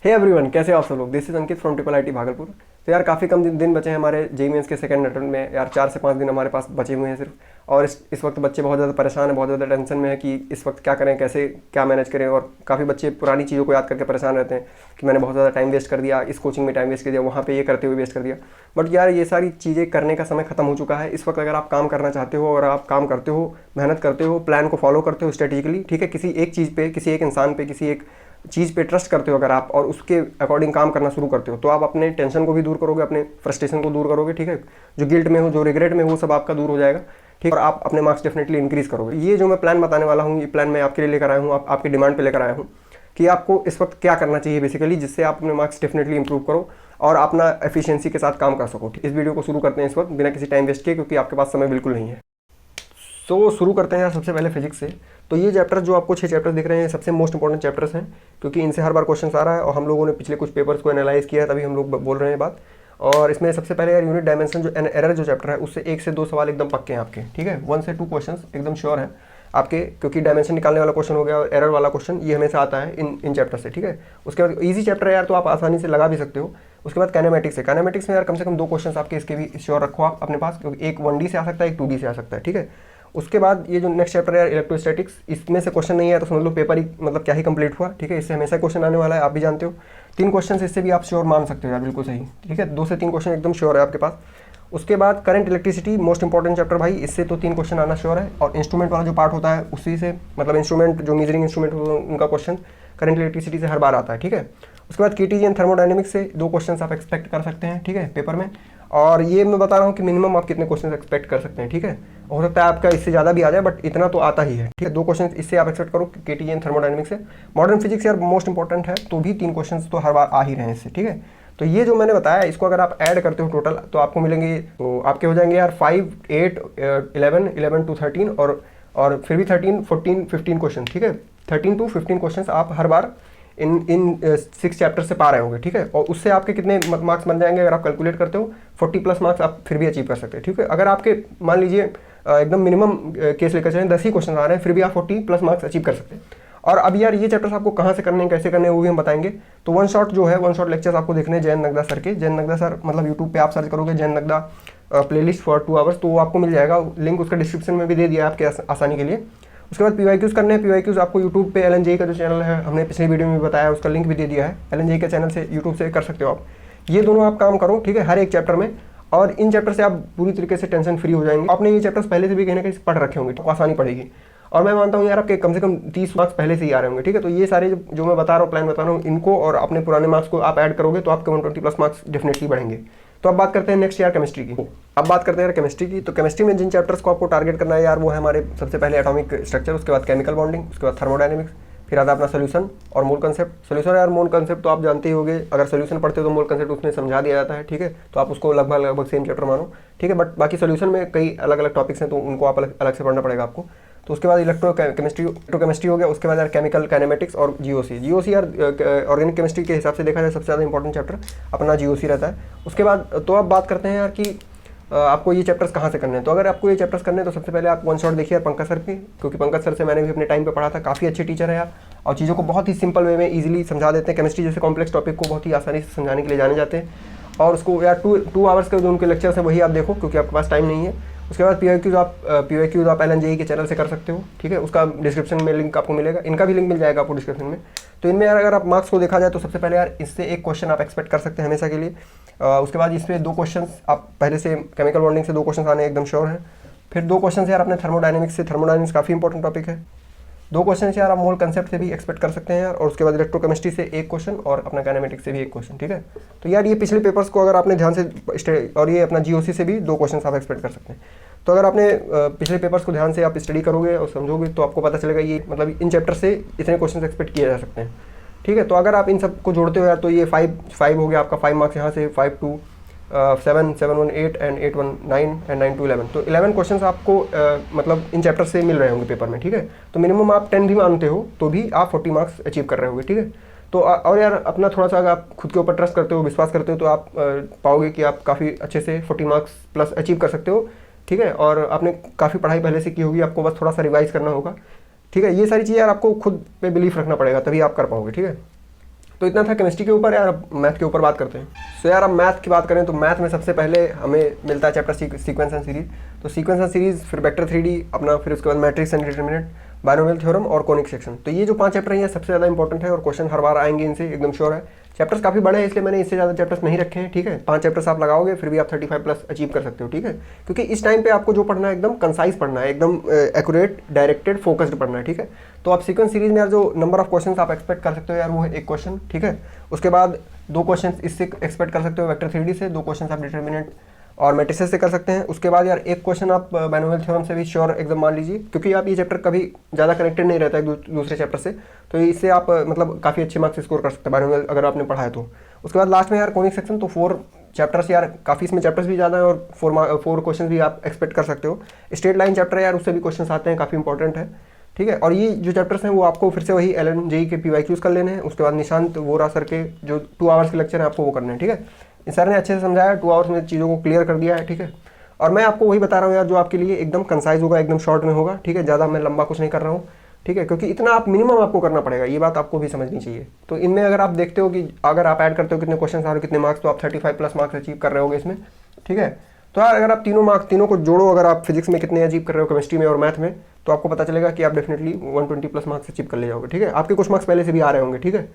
Hey everyone, कैसे हो आप सब लोग। This is Ankit from triple IT Bhagalpur. तो यार काफ़ी कम दिन बचे हैं हमारे जेईई मेंस के सेकंड अटेम्प्ट में। यार 4 से 5 दिन हमारे पास बचे हुए हैं सिर्फ। और इस वक्त बच्चे बहुत ज़्यादा परेशान हैं, बहुत ज़्यादा टेंशन में है कि इस वक्त क्या करें, कैसे क्या मैनेज करें। और काफ़ी बच्चे पुरानी चीज़ों को याद करके परेशान रहते हैं कि मैंने बहुत ज़्यादा टाइम वेस्ट कर दिया, इस कोचिंग में टाइम वेस्ट कर दिया, वहाँ पर ये करते हुए वेस्ट कर दिया। बट यार ये सारी चीज़ें करने का समय खत्म हो चुका है। इस वक्त अगर आप काम करना चाहते हो और आप काम करते हो, मेहनत करते हो, प्लान को फॉलो करते हो स्ट्रेटेजिकली, ठीक है, किसी एक चीज़ पे, किसी एक इंसान पे, किसी एक चीज़ पे ट्रस्ट करते हो अगर आप, और उसके अकॉर्डिंग काम करना शुरू करते हो, तो आप अपने टेंशन को भी दूर करोगे, अपने फ्रस्ट्रेशन को दूर करोगे, ठीक है, जो गिल्ट में हो, जो रिग्रेट में हो, वो सब आपका दूर हो जाएगा, ठीक। और आप अपने मार्क्स डेफिनेटली इंक्रीज करोगे। ये जो मैं प्लान बताने वाला हूँ, ये प्लान मैं आपके लिए लेकर आया हूँ, आपकी डिमांड पे लेकर आया हूँ कि आपको इस वक्त क्या करना चाहिए बेसिकली, जिससे आप अपने मार्क्स डेफिनेटली इंप्रूव करो और अपना एफिशिएंसी के साथ काम कर सको। इस वीडियो को शुरू करते हैं इस वक्त बिना किसी टाइम वेस्ट किए, क्योंकि आपके पास समय बिल्कुल नहीं है। तो शुरू करते हैं यार सबसे पहले फिजिक्स से। तो ये चैप्टर जो आपको 6 चैप्टर दिख रहे हैं, सबसे मोस्ट इंपॉर्टेंट चैप्टर्स हैं, क्योंकि इनसे हर बार क्वेश्चन आ रहा है और हम लोगों ने पिछले कुछ पेपर्स को एनालाइज किया है, तभी हम लोग बोल रहे हैं बात। और इसमें सबसे पहले यार यूनिट डायमेंशन जो एरर जो चैप्टर है, उससे 1 से 2 सवाल एकदम पक्के हैं आपके, ठीक है। 1 से 2 क्वेश्चन एकदम श्योर है आपके, क्योंकि डायमेंशन निकालने वाला क्वेश्चन हो गया और एरर वाला क्वेश्चन ये हमेशा आता है इन चैप्टर से, ठीक है। उसके बाद ईजी चैप्टर है यार, तो आप आसानी से लगा भी सकते हो। उसके बाद काइनेमेटिक्स है। काइनेमेटिक्स में यार कम से कम 2 क्वेश्चन आपके इसके भी श्योर रखो आप अपने पास, क्योंकि एक 1D से आ सकता है, एक 2D से आ सकता है, ठीक है। उसके बाद ये जो नेक्स्ट चैप्टर है यार इलेक्ट्रोस्टैटिक्स, इसमें से क्वेश्चन नहीं है तो समझ लो पेपर ही मतलब क्या ही कंप्लीट हुआ, ठीक है। इससे हमेशा क्वेश्चन आने वाला है, आप भी जानते हो। 3 क्वेश्चन इससे भी आप श्योर मान सकते हो यार, बिल्कुल सही, ठीक है। 2 से 3 क्वेश्चन एकदम श्योर है आपके पास। उसके बाद current electricity, most important chapter भाई, इससे तो 3 क्वेश्चन आना श्योर है। और इंस्ट्रूमेंट वाला जो पार्ट होता है उसी से, मतलब इंस्ट्रूमेंट जो मीजरिंग इंस्ट्रूमेंट होता है उनका क्वेश्चन करंट इलेक्ट्रिसिटी से हर बार आता है, ठीक है। उसके बाद केटीजी एंड थर्मोडायनेमिक्स से 2 क्वेश्चन आप एक्सपेक्ट कर सकते हैं, ठीक है, पेपर में। और ये मैं बता रहा हूँ कि मिनिमम आप कितने क्वेश्चन एक्सपेक्ट कर सकते हैं, ठीक है। हो सकता है आपका इससे ज़्यादा भी आ जाए, बट इतना तो आता ही है, ठीक है। 2 क्वेश्चन इससे आप एक्सपेक्ट करो केटीजी एंड थर्मोडायनेमिक्स से। मॉडर्न फिजिक्स यार मोस्ट इंपॉर्टेंट है, तो भी 3 क्वेश्चन तो हर बार आ ही रहे हैं इससे, ठीक है। तो ये जो मैंने बताया, इसको अगर आप ऐड करते हो टोटल, तो आपको मिलेंगे, तो आपके हो जाएंगे यार 5, 8, 11, 11 to 13 और फिर भी 13, 14, 15 क्वेश्चन, ठीक है। 13 to 15 क्वेश्चन आप हर बार इन 6 चैप्टर से पा रहे होंगे, ठीक है। और उससे आपके कितने मार्क्स बन जाएंगे अगर आप कैलकुलेट करते हो, 40+ मार्क्स आप फिर भी अचीव कर सकते हैं, ठीक है। अगर आपके मान लीजिए एकदम मिनिमम केस लेकर चलें, 10 ही क्वेश्चन आ रहे हैं, फिर भी आप 40+ मार्क्स अचीव कर सकते हैं। और अब यार ये चैप्टर्स आपको कहाँ से करने हैं, कैसे करने हैं, वो भी हम बताएंगे। तो वन शॉट लेक्चर्स आपको देखने हैं जयंत नगदा सर के। जयंत नगदा सर मतलब यूट्यूब पे आप सर्च करोगे Jayant Nagda playlist for 2 hours, तो वो आपको मिल जाएगा। लिंक उसका डिस्क्रिप्शन में भी दे दिया है आपके आसानी के लिए। उसके बाद PYQs करने हैं। PYQs आपको यूट्यूब पे LNJE का जो चैनल है, हमने पिछले वीडियो में बताया, उसका लिंक भी दे दिया है। LNJE के चैनल से यूट्यूब से कर सकते हो आप। ये दोनों आप काम करो, ठीक है, हर एक चैप्टर में। और इन चैप्टर से आप पूरी तरीके से टेंशन फ्री हो जाएंगे। आपने ये चैप्टर्स पहले से भी कहीं ना कहीं पढ़ रखे होंगे, तो आसानी पड़ेगी। और मैं मानता हूँ यार आपके कम से कम 30 मार्क्स पहले से ही आ रहे होंगे, ठीक है। तो ये सारे जो मैं बता रहा हूँ, प्लान बता रहा हूँ, इनको और अपने पुराने मार्क्स को आप ऐड करोगे तो आपके 120+ मार्क्स डेफिनेटली बढ़ेंगे। तो अब बात करते हैं नेक्स्ट यार केमिस्ट्री की। अब बात करते हैं यार केमिस्ट्री की। तो केमिस्ट्री में जिन चैप्टर्स को आपको टारगेट करना है यार, वो है हमारे सबसे पहले एटॉमिक स्ट्रक्चर, उसके बाद केमिकल बॉन्डिंग, उसके बाद थर्मोडायनेमिक्स, फिर आता है अपना सोल्यूशन और मोल कंसेप्ट। सोल्यूशन यार मोल कंसेप्ट तो आप जानते ही होंगे, अगर सोल्यूशन पढ़ते हो तो मोल कंसेप्ट उसमें समझा दिया जाता है, ठीक है। तो आप उसको लगभग सेम चैप्टर मानो, ठीक है। बट बाकी सोल्यूशन में कई अलग अलग टॉपिक्स हैं, तो उनको आप अलग से पढ़ना पड़ेगा आपको। तो उसके बाद इलेक्ट्रोकेमिस्ट्री हो गया। उसके बाद यार केमिकल काइनेमेटिक्स और GOC यार ऑर्गेनिक केमिस्ट्री के हिसाब से देखा जाए सबसे ज़्यादा इंपॉर्टेंट चैप्टर अपना GOC रहता है। उसके बाद तो अब बात करते हैं यार कि आपको ये चैप्टर्स कहाँ से करने हैं। तो अगर आपको ये चैप्टर्स करने हैं तो सबसे पहले आप वन शॉट देखिए यार पंकज सर की, क्योंकि पंकज सर से मैंने भी अपने टाइम पे पढ़ा था। काफ़ी अच्छे टीचर है यार, और चीज़ों को बहुत ही सिंपल वे में ईजिली समझा देते हैं। केमिस्ट्री जैसे कॉम्प्लेक्स टॉपिक को बहुत ही आसानी से समझाने के लिए जाने जाते हैं। और उसको यार 2 आवर्स के जो उनके लेक्चर्स हैं वही आप देखो, क्योंकि आपके पास टाइम नहीं है। उसके बाद PYQs आप LNJE के चैनल से कर सकते हो, ठीक है। उसका डिस्क्रिप्शन में लिंक आपको मिलेगा, इनका भी लिंक मिल जाएगा आपको डिस्क्रिप्शन में। तो इनमें यार अगर आप मार्क्स को देखा जाए तो सबसे पहले यार इससे 1 क्वेश्चन आप एक्सपेक्ट कर सकते हैं हमेशा के लिए। उसके बाद इसमें 2 क्वेश्चन आप पहले से केमिकल बॉन्डिंग से 2 क्वेश्चन आने एकदम श्योर हैं। फिर 2 क्वेश्चन यार अपने थर्मोडायनेमिक्स से, थर्मोडायनेमिक्स काफ़ी इंपॉर्टेंट टॉपिक है। 2 क्वेश्चन यार आप मोल कंसेप्ट से भी एक्सपेक्ट कर सकते हैं यार। और उसके बाद इलेक्ट्रोकेमिस्ट्री से 1 क्वेश्चन और अपना काइनेमेटिक्स से भी 1 क्वेश्चन, ठीक है। तो यार ये पिछले पेपर्स को अगर आपने ध्यान से और ये अपना GOC से भी 2 क्वेश्चन आप एक्सपेक्ट कर सकते हैं। तो अगर आपने पिछले पेपर्स को ध्यान से आप स्टडी करोगे और समझोगे तो आपको पता चलेगा ये मतलब इन चैप्टर से इतने क्वेश्चन एक्सपेक्ट किए जा सकते हैं, ठीक है। तो अगर आप इन सब को जोड़ते हो यार तो ये 5 हो गया आपका 5 मार्क्स यहाँ से, 5 to 7, 7, 1, 8 एंड 8, 1, 9 एंड 9 to 11। तो 11 क्वेश्चन आपको मतलब इन चैप्टर से मिल रहे होंगे पेपर में, ठीक है। तो मिनिमम आप 10 भी मानते हो तो भी आप 40 मार्क्स अचीव कर रहे होंगे, ठीक है। तो और यार अपना थोड़ा सा अगर आप खुद के ऊपर ट्रस्ट करते हो, विश्वास करते हो, तो आप पाओगे कि आप काफ़ी अच्छे से 40 मार्क्स प्लस अचीव कर सकते हो, ठीक है। और आपने काफ़ी पढ़ाई पहले से की होगी, आपको बस थोड़ा सा रिवाइज करना होगा, ठीक है। ये सारी चीज़ें यार आपको खुद पे बिलीफ रखना पड़ेगा, तभी आप कर पाओगे, ठीक है। तो इतना था केमिस्ट्री के ऊपर। यार अब मैथ के ऊपर बात करते हैं। सो यार अब मैथ की बात करें तो मैथ में सबसे पहले हमें मिलता है चैप्टर सीक्वेंस एंड सीरीज। तो सीक्वेंस एंड सीरीज, फिर वेक्टर 3D अपना, फिर उसके बाद matrix and determinant, binomial theorem और कोनिक सेक्शन। तो ये जो 5 चैप्टर हैं ये सबसे ज़्यादा इंपॉर्टेंट है और क्वेश्चन हर बार आएंगे इनसे, एकदम श्योर है। चैप्टर्स काफ़ी बड़े हैं इसलिए मैंने इससे ज़्यादा चैप्टर्स नहीं रखे हैं, ठीक है। 5 चैप्टर्स आप लगाओगे फिर भी आप 35+ अचीव कर सकते हो, ठीक है। क्योंकि इस टाइम पे आपको जो पढ़ना है एकदम कंसाइज पढ़ना है, एकदम एक्यूरेट, डायरेक्टेड, फोकस्ड पढ़ना है, ठीक है। तो आप सीक्वेंस सीरीज में यार जो नंबर ऑफ क्वेश्चन आप एक्सपेक्ट कर सकते हो यार वो है 1 क्वेश्चन, ठीक है। उसके बाद 2 क्वेश्चन इससे एक्सपेक्ट कर सकते हो वेक्टर 3D से, 2 क्वेश्चन आप डिटरमिनेंट और मैट्रिसेस से कर सकते हैं। उसके बाद यार 1 क्वेश्चन आप बाइनोमियल थ्योरम से भी श्योर एकदम मान लीजिए, क्योंकि आप ये चैप्टर कभी ज़्यादा कनेक्टेड नहीं रहता है दूसरे चैप्टर से, तो इससे आप मतलब काफ़ी अच्छे मार्क्स स्कोर कर सकते हैं बाइनोमियल अगर आपने पढ़ा है तो। उसके बाद लास्ट में यार कोनिक सेक्शन, तो 4 चैप्टर्स यार काफ़ी, इसमें चैप्टर्स भी ज़्यादा है और 4 क्वेश्चन भी आप एक्सपेक्ट कर सकते हो। स्ट्रेट लाइन चैप्टर यार उससे भी क्वेश्चन आते हैं, काफ़ी इंपॉर्टेंट है, ठीक है। और ये जो चैप्टर्स हैं वो आपको फिर से वही LNJE के PYQs कर लेने हैं। उसके बाद निशांत वोरा सर के जो 2 आवर्स के लेक्चर हैं आपको वो करने हैं, ठीक है। सर ने अच्छे से समझाया, 2 आवर्स में चीज़ों को क्लियर कर दिया है, ठीक है। और मैं आपको वही बता रहा हूँ यार जो आपके लिए एकदम कंसाइज होगा, एकदम शॉर्ट में होगा, ठीक है। ज़्यादा मैं लंबा कुछ नहीं कर रहा हूँ, ठीक है, क्योंकि इतना आप मिनिमम आपको करना पड़ेगा, ये बात आपको भी समझनी चाहिए। तो इनमें अगर आप देखते हो कि अगर आप ऐड करते हो कितने क्वेश्चन आ रहे हो कितने मार्क्स, तो आप 35+ मार्क्स अचीव कर रहे होगे इसमें, ठीक है। तो यार अगर आप तीनों को जोड़ो, अगर आप फिजिक्स में कितने अचीव कर रहे हो, केमिस्ट्री में और मैथ में, तो आपको पता चलेगा कि आप डेफिनेटली 120+ मार्क्स अचीव कर ले जाओगे, ठीक है। आपके कुछ मार्क्स पहले से भी आ रहे होंगे, ठीक है।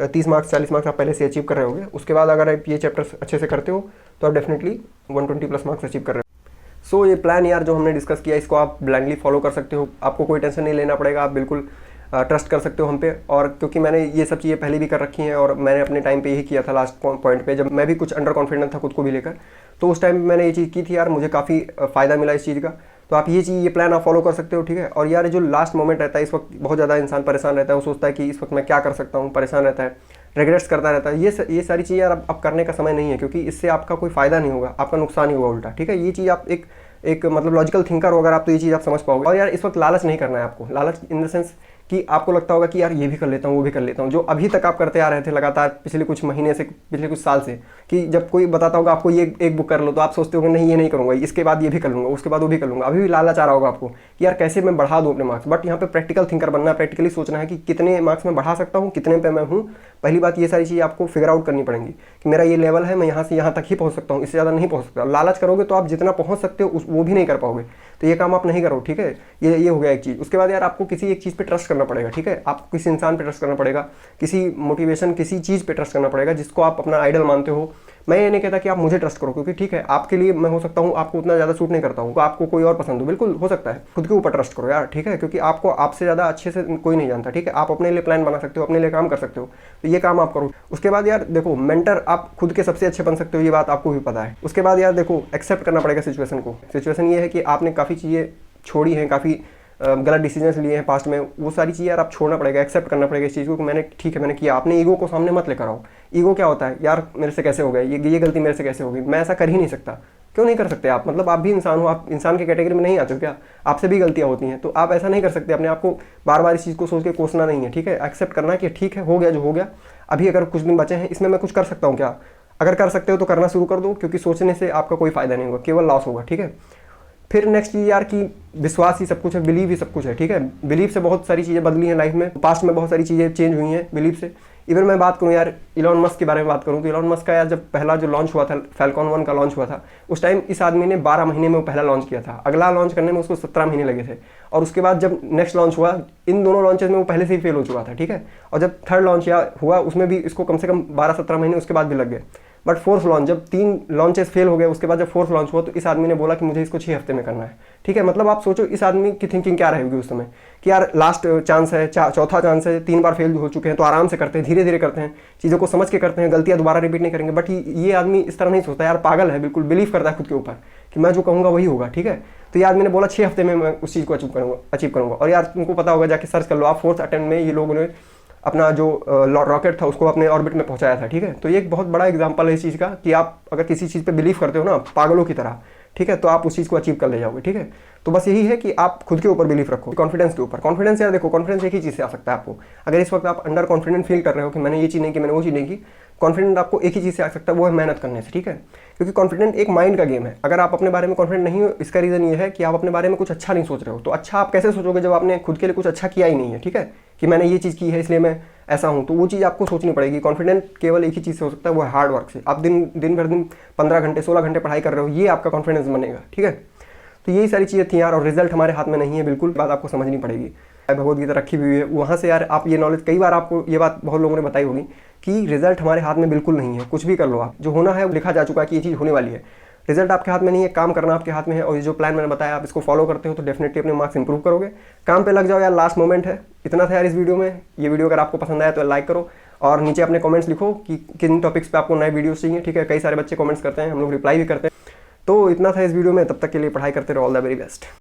30 मार्क्स 40 मार्क्स आप पहले से अचीव कर रहे होंगे। उसके बाद अगर आप ये चैप्टर्स अच्छे से करते हो तो आप डेफिनेटली 120+ मार्क्स अचीव कर रहे हो। सो ये प्लान यार जो हमने डिस्कस किया इसको आप ब्लाइंडली फॉलो कर सकते हो, आपको कोई टेंशन नहीं लेना पड़ेगा, आप बिल्कुल ट्रस्ट कर सकते हो हम पे। और क्योंकि मैंने ये सब चीज़ें पहले भी कर रखी हैं और मैंने अपने टाइम पे यही किया था, लास्ट पॉइंट पे जब मैं भी कुछ अंडर कॉन्फिडेंट था खुद को भी लेकर, तो उस टाइम मैंने ये चीज़ की थी यार, मुझे काफ़ी फ़ायदा मिला इस चीज़ का। तो आप ये प्लान आप फॉलो कर सकते हो, ठीक है। और यार जो लास्ट मोमेंट रहता है इस वक्त बहुत ज़्यादा इंसान परेशान रहता है, वो सोचता है कि इस वक्त मैं क्या कर सकता हूँ, परेशान रहता है, रिग्रेट्स करता रहता है। ये सारी चीज़ें यार अब करने का समय नहीं है, क्योंकि इससे आपका कोई फ़ायदा नहीं होगा, आपका नुकसान ही होगा उल्टा, ठीक है। ये चीज़ आप एक मतलब लॉजिकल थिंकर हो अगर आप, तो ये चीज़ आप समझ पाओगे। और यार इस वक्त लालच नहीं करना है आपको, लालच इन द सेंस कि आपको लगता होगा कि यार ये भी कर लेता हूँ, वो भी कर लेता हूँ, जो अभी तक आप करते आ रहे थे लगातार पिछले कुछ महीने से, पिछले कुछ साल से, कि जब कोई बताता होगा आपको ये एक बुक कर लो तो आप सोचते होगे नहीं ये नहीं करूँगा, इसके बाद ये भी कर लूँगा, उसके बाद वो भी कर लूँगा। अभी भी लालच आ रहा होगा आपको कि यार कैसे मैं बढ़ा दूँ अपने मार्क्स। बट यहाँ पे प्रैक्टिकल थिंकर बनना है, प्रैक्टिकली सोचना है कि कितने मार्क्स में बढ़ा सकता हूँ, कितने पे मैं हूँ। पहली बात ये सारी चीज़ आपको फिगर आउट करनी पड़ेंगी कि मेरा ये लेवल है, मैं यहाँ से यहाँ तक ही पहुँच सकता हूँ, इससे ज़्यादा नहीं पहुँच सकता। लालच करोगे तो आप जितना पहुँच सकते हो वो भी नहीं कर पाओगे, तो ये काम आप नहीं करो, ठीक है। ये हो गया एक चीज़। उसके बाद यार आपको किसी एक चीज़ पे ट्रस्ट करना पड़ेगा, ठीक है। आपको किसी इंसान पे ट्रस्ट करना पड़ेगा, किसी मोटिवेशन, किसी चीज़ पे ट्रस्ट करना पड़ेगा जिसको आप अपना आइडल मानते हो। मैं ये नहीं कहता कि आप मुझे ट्रस्ट करो, क्योंकि ठीक है आपके लिए मैं हो सकता हूँ आपको उतना ज़्यादा सूट नहीं करता हूँ, आपको कोई और पसंद हो, बिल्कुल हो सकता है। खुद के ऊपर ट्रस्ट करो यार, ठीक है, क्योंकि आपको आपसे ज़्यादा अच्छे से कोई नहीं जानता, ठीक है। आप अपने लिए प्लान बना सकते हो, अपने लिए काम कर सकते हो, तो ये काम आप करो। उसके बाद यार देखो, मेंटर आप खुद के सबसे अच्छे बन सकते हो, ये बात आपको भी पता है। उसके बाद यार देखो, एक्सेप्ट करना पड़ेगा सिचुएशन को। सिचुएशन ये है कि आपने काफ़ी चीज़ें छोड़ी हैं, काफ़ी गलत डिसीजंस लिए हैं पास्ट में, वो सारी चीज़ें यार आप छोड़ना पड़ेगा, एक्सेप्ट करना पड़ेगा इस चीज़ को कि मैंने, ठीक है मैंने किया। आपने ईगो को सामने मत लेकर आओ। ईगो क्या होता है यार, मेरे से कैसे हो गया, ये गलती मेरे से कैसे होगी, मैं ऐसा कर ही नहीं सकता। क्यों नहीं कर सकते आप, मतलब आप भी इंसान हो, आप इंसान के कैटेगरी में नहीं आते हो क्या, आपसे भी गलतियाँ होती हैं, तो आप ऐसा नहीं कर सकते। अपने आप को बार बार इस चीज़ को सोच के कोसना नहीं है, ठीक है। एक्सेप्ट करना कि ठीक है हो गया जो हो गया, अभी अगर कुछ दिन बचे हैं इसमें मैं कुछ कर सकता हूँ क्या। अगर कर सकते हो तो करना शुरू कर दो, क्योंकि सोचने से आपका कोई फायदा नहीं होगा, केवल लॉस होगा, ठीक है। फिर नेक्स्ट चीज़ यार कि विश्वास ही सब कुछ है, बिलीव ही सब कुछ है, ठीक है। बिलीव से बहुत सारी चीज़ें बदली हैं लाइफ में, पास्ट में बहुत सारी चीज़ें चेंज हुई हैं बिलीव से। इवन मैं बात करूँ यार इलॉन मस्क के बारे में बात करूँ तो इलॉन मस्क का यार जब पहला जो लॉन्च हुआ था, फैल्कॉन 1 का लॉन्च हुआ था, उस टाइम इस आदमी ने 12 महीने में वो पहला लॉन्च किया था। अगला लॉन्च करने में उसको 17 महीने लगे थे। और उसके बाद जब नेक्स्ट लॉन्च हुआ, इन दोनों लॉन्चेस में वो पहले से ही फेल हो चुका था, ठीक है। और जब थर्ड लॉन्च हुआ उसमें भी इसको कम से कम 12-17 महीने उसके बाद भी लग गए। बट फोर्थ लॉन्च, जब 3 लॉन्चेस फेल हो गए, उसके बाद जब फोर्थ लॉन्च हुआ तो इस आदमी ने बोला कि मुझे इसको 6 हफ्ते में करना है, ठीक है। मतलब आप सोचो इस आदमी की थिंकिंग क्या रहेगी उस समय कि यार लास्ट चांस है, चौथा चांस है, 3 बार फेल हो चुके हैं, तो आराम से करते हैं, धीरे धीरे करते हैं, चीज़ों को समझ के करते हैं, गलतियाँ दोबारा रिपीट नहीं करेंगे। बट ये आदमी इस तरह नहीं सोचता यार, पागल है, बिल्कुल बिलीव करता है खुद के ऊपर कि मैं जो कहूँगा वही होगा, ठीक है। तो ये आदमी ने बोला 6 हफ्ते में मैं उस चीज़ को अचीव करूँगा। और यार तुमको पता होगा, जाके सर्च कर लो आप, 4th अटेम्प्ट में ये लोगों ने अपना जो रॉकेट था उसको अपने ऑर्बिट में पहुंचाया था, ठीक है। तो ये एक बहुत बड़ा एग्जांपल है इस चीज़ का कि आप अगर किसी चीज़ पे बिलीव करते हो ना पागलों की तरह, ठीक है, तो आप उस चीज़ को अचीव कर ले जाओगे, ठीक है। तो बस यही है कि आप खुद के ऊपर बिलीव रखो, कॉन्फिडेंस के ऊपर। कॉन्फिडेंस यार देखो, कॉन्फिडेंस एक ही चीज़ से आ सकता है आपको। अगर इस वक्त आप अंडर कॉन्फिडेंट फील कर रहे हो कि मैंने ये चीज़ नहीं की, मैंने वो चीज़ नहीं की, कॉन्फिडेंट आपको एक ही चीज़ से आ सकता है, वो है मेहनत करने से, ठीक है। क्योंकि कॉन्फिडेंट एक माइंड का गेम है। अगर आप अपने बारे में कॉन्फिडेंट नहीं हो, इसका रीज़न ये है कि आप अपने बारे में कुछ अच्छा नहीं सोच रहे हो। तो अच्छा आप कैसे सोचोगे जब आपने खुद के लिए कुछ अच्छा किया ही नहीं है, ठीक है, कि मैंने ये चीज़ की है इसलिए मैं ऐसा हूँ। तो वो चीज़ आपको सोचनी पड़ेगी। कॉन्फिडेंट केवल एक ही चीज़ से हो सकता है, वो है हार्ड वर्क से। आप दिन भर 15 घंटे 16 घंटे पढ़ाई कर रहे हो, ये आपका कॉन्फिडेंस बनेगा, ठीक है। तो यही सारी चीज़ें थी यार, और रिजल्ट हमारे हाथ में नहीं है, बिल्कुल बात आपको समझनी पड़ेगी। भगवद गीता रखी हुई है, वहाँ से यार आप ये नॉलेज, कई बार आपको ये बात बहुत लोगों ने बताई होगी कि रिजल्ट हमारे हाथ में बिल्कुल नहीं है। कुछ भी कर लो आप, जो होना है वो लिखा जा चुका है कि ये चीज़ होने वाली है। रिजल्ट आपके हाथ में नहीं है, काम करना आपके हाथ में है। और ये जो प्लान मैंने बताया आप इसको फॉलो करते हो तो डेफिनेटली अपने मार्क्स इंप्रूव करोगे। काम पे लग जाओ यार, लास्ट मोमेंट है। इतना था यार इस वीडियो में। ये वीडियो अगर आपको पसंद आया तो लाइक करो और नीचे अपने कमेंट्स लिखो कि किन टॉपिक्स पे आपको नए वीडियोस चाहिए, ठीक है। कई सारे बच्चे कमेंट्स करते हैं, हम लोग रिप्लाई भी करते हैं। तो इतना था इस वीडियो में। तब तक के लिए पढ़ाई करते रहो। All the very best.